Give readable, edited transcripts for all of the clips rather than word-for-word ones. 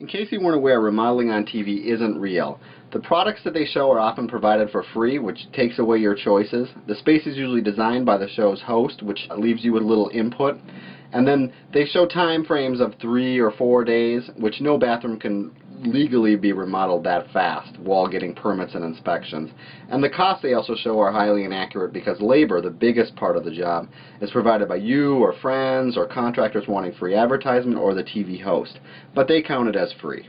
In case you weren't aware, remodeling on TV isn't real. The products that they show are often provided for free, which takes away your choices. The space is usually designed by the show's host, which leaves you with little input. And then they show time frames of 3 or 4 days, which no bathroom can legally be remodeled that fast while getting permits and inspections. And the costs they also show are highly inaccurate because labor, the biggest part of the job, is provided by you or friends or contractors wanting free advertisement or the TV host. But they count it as free.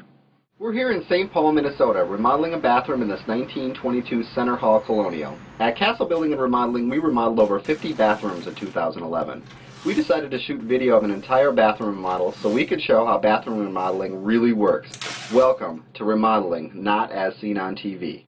We're here in St. Paul, Minnesota, remodeling a bathroom in this 1922 Center Hall Colonial. At Castle Building and Remodeling, we remodeled over 50 bathrooms in 2011. We decided to shoot video of an entire bathroom remodel so we could show how bathroom remodeling really works. Welcome to Remodeling, not as seen on TV.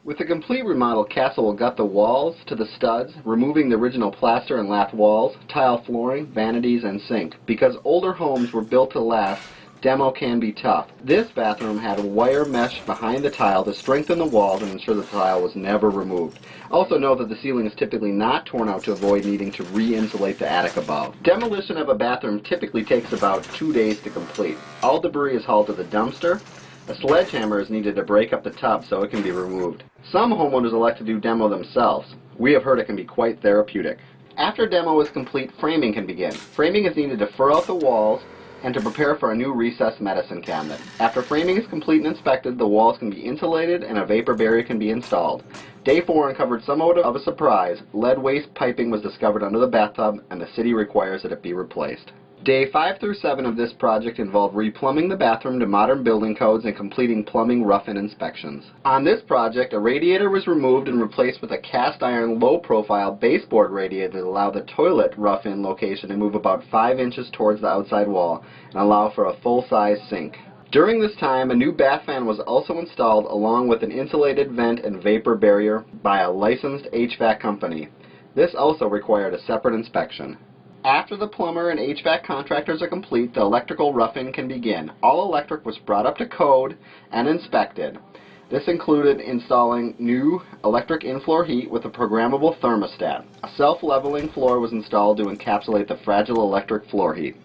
With the complete remodel, Castle will gut the walls to the studs, removing the original plaster and lath walls, tile flooring, vanities, and sink. Because older homes were built to last, demo can be tough. This bathroom had wire mesh behind the tile to strengthen the walls and ensure the tile was never removed. Also note that the ceiling is typically not torn out to avoid needing to re-insulate the attic above. Demolition of a bathroom typically takes about 2 days to complete. All debris is hauled to the dumpster. A sledgehammer is needed to break up the tub so it can be removed. Some homeowners elect to do demo themselves. We have heard it can be quite therapeutic. After demo is complete, framing can begin. Framing is needed to fur out the walls and to prepare for a new recessed medicine cabinet. After framing is complete and inspected, the walls can be insulated and a vapor barrier can be installed. Day 4 uncovered somewhat of a surprise. Lead waste piping was discovered under the bathtub and the city requires that it be replaced. Day 5 through 7 of this project involved replumbing the bathroom to modern building codes and completing plumbing rough-in inspections. On this project, a radiator was removed and replaced with a cast iron low-profile baseboard radiator that allowed the toilet rough-in location to move about 5 inches towards the outside wall and allow for a full-size sink. During this time, a new bath fan was also installed along with an insulated vent and vapor barrier by a licensed HVAC company. This also required a separate inspection. After the plumber and HVAC contractors are complete, the electrical rough-in can begin. All electric was brought up to code and inspected. This included installing new electric in-floor heat with a programmable thermostat. A self-leveling floor was installed to encapsulate the fragile electric floor heat.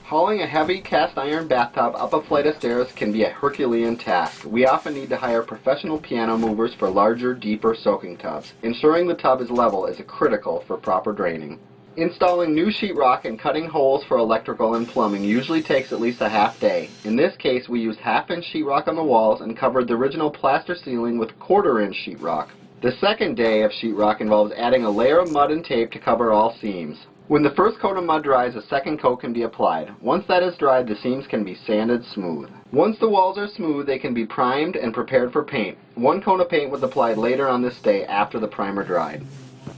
Hauling a heavy cast iron bathtub up a flight of stairs can be a Herculean task. We often need to hire professional piano movers for larger, deeper soaking tubs. Ensuring the tub is level is critical for proper draining. Installing new sheetrock and cutting holes for electrical and plumbing usually takes at least a half day. In this case, we used half-inch sheetrock on the walls and covered the original plaster ceiling with quarter-inch sheetrock. The second day of sheetrock involves adding a layer of mud and tape to cover all seams. When the first coat of mud dries, a second coat can be applied. Once that is dried, the seams can be sanded smooth. Once the walls are smooth, they can be primed and prepared for paint. One coat of paint was applied later on this day after the primer dried.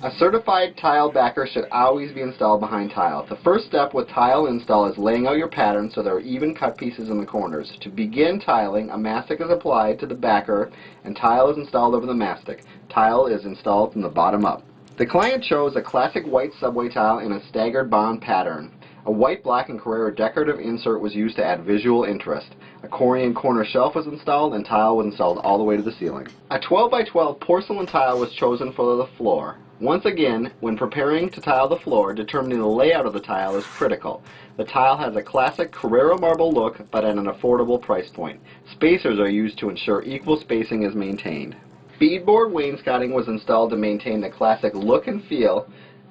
A certified tile backer should always be installed behind tile. The first step with tile install is laying out your pattern so there are even cut pieces in the corners. To begin tiling, a mastic is applied to the backer and tile is installed over the mastic. Tile is installed from the bottom up. The client chose a classic white subway tile in a staggered bond pattern. A white, black, and Carrera decorative insert was used to add visual interest. A Corian corner shelf was installed and tile was installed all the way to the ceiling. A 12 by 12 porcelain tile was chosen for the floor. Once again, when preparing to tile the floor, determining the layout of the tile is critical. The tile has a classic Carrera marble look, but at an affordable price point. Spacers are used to ensure equal spacing is maintained. Beadboard wainscoting was installed to maintain the classic look and feel,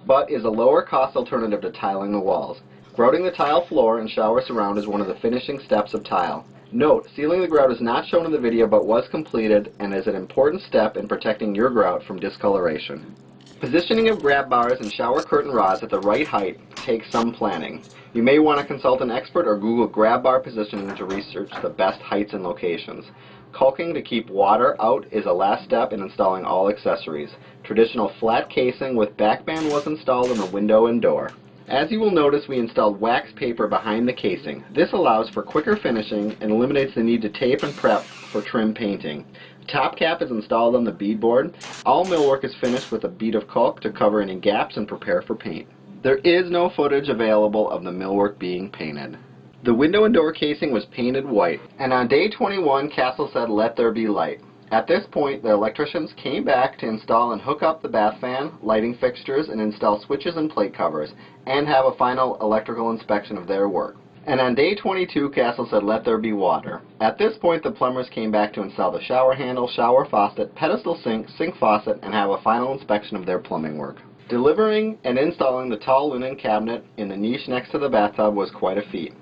but is a lower cost alternative to tiling the walls. Grouting the tile floor and shower surround is one of the finishing steps of tile. Note, sealing the grout is not shown in the video but was completed and is an important step in protecting your grout from discoloration. Positioning of grab bars and shower curtain rods at the right height takes some planning. You may want to consult an expert or Google grab bar positioning to research the best heights and locations. Caulking to keep water out is a last step in installing all accessories. Traditional flat casing with backband was installed in the window and door. As you will notice, we installed wax paper behind the casing. This allows for quicker finishing and eliminates the need to tape and prep for trim painting. The top cap is installed on the beadboard. All millwork is finished with a bead of caulk to cover any gaps and prepare for paint. There is no footage available of the millwork being painted. The window and door casing was painted white, and on day 21, Castle said, "Let there be light." At this point, the electricians came back to install and hook up the bath fan, lighting fixtures, and install switches and plate covers, and have a final electrical inspection of their work. And on day 22, Castle said, "Let there be water." At this point, the plumbers came back to install the shower handle, shower faucet, pedestal sink, sink faucet, and have a final inspection of their plumbing work. Delivering and installing the tall linen cabinet in the niche next to the bathtub was quite a feat.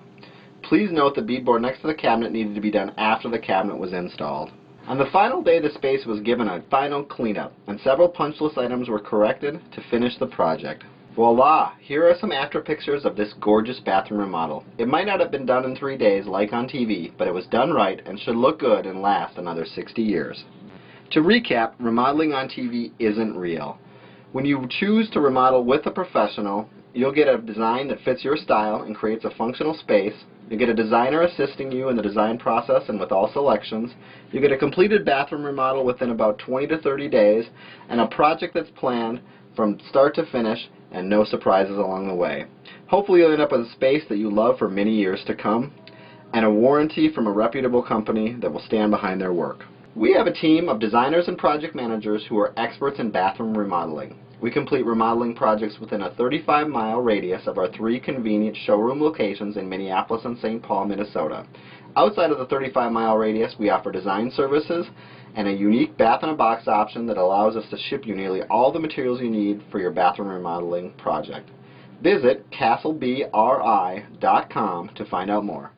Please note the beadboard next to the cabinet needed to be done after the cabinet was installed. On the final day, the space was given a final cleanup, and several punch list items were corrected to finish the project. Voila! Here are some after pictures of this gorgeous bathroom remodel. It might not have been done in 3 days like on TV, but it was done right and should look good and last another 60 years. To recap, remodeling on TV isn't real. When you choose to remodel with a professional, you'll get a design that fits your style and creates a functional space. You get a designer assisting you in the design process and with all selections. You get a completed bathroom remodel within about 20 to 30 days, and a project that's planned from start to finish and no surprises along the way. Hopefully you'll end up with a space that you love for many years to come, and a warranty from a reputable company that will stand behind their work. We have a team of designers and project managers who are experts in bathroom remodeling. We complete remodeling projects within a 35-mile radius of our 3 convenient showroom locations in Minneapolis and St. Paul, Minnesota. Outside of the 35-mile radius, we offer design services and a unique bath-in-a-box option that allows us to ship you nearly all the materials you need for your bathroom remodeling project. Visit castlebri.com to find out more.